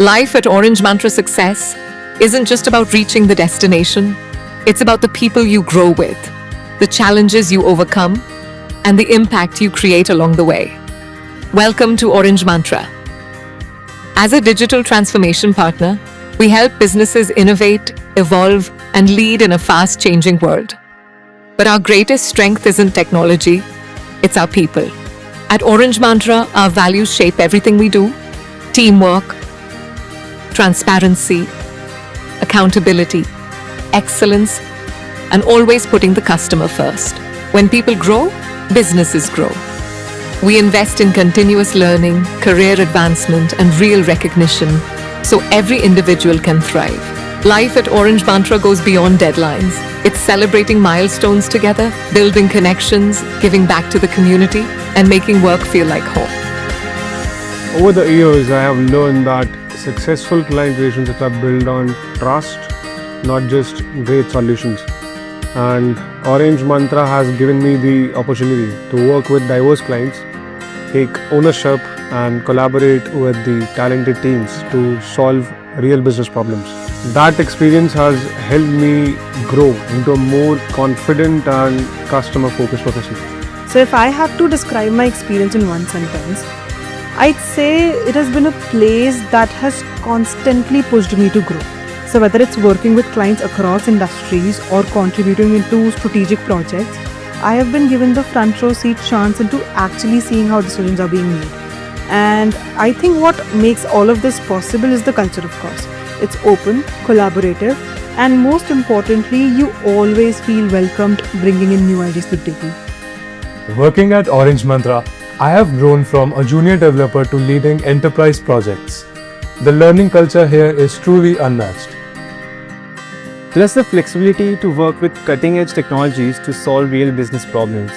Life at Orangemantra success isn't just about reaching the destination. It's about the people you grow with, the challenges you overcome, and the impact you create along the way. Welcome to Orangemantra. As a digital transformation partner, we help businesses innovate, evolve, and lead in a fast-changing world. But our greatest strength isn't technology, it's our people. At Orangemantra, our values shape everything we do: teamwork, transparency, accountability, excellence, and always putting the customer first. When people grow, businesses grow. We invest in continuous learning, career advancement, and real recognition so every individual can thrive. Life at Orangemantra goes beyond deadlines. It's celebrating milestones together, building connections, giving back to the community, and making work feel like home. Over the years, I have learned that successful client relationships are built on trust, not just great solutions. And Orangemantra has given me the opportunity to work with diverse clients, take ownership, and collaborate with the talented teams to solve real business problems. That experience has helped me grow into a more confident and customer-focused professional. So if I have to describe my experience in one sentence, I'd say it has been a place that has constantly pushed me to grow. So whether it's working with clients across industries or contributing into strategic projects, I have been given the front row seat chance into actually seeing how decisions are being made. And I think what makes all of this possible is the culture, of course. It's open, collaborative, and most importantly, you always feel welcomed bringing in new ideas to the table. Working at Orangemantra, I have grown from a junior developer to leading enterprise projects. The learning culture here is truly unmatched. Plus the flexibility to work with cutting-edge technologies to solve real business problems.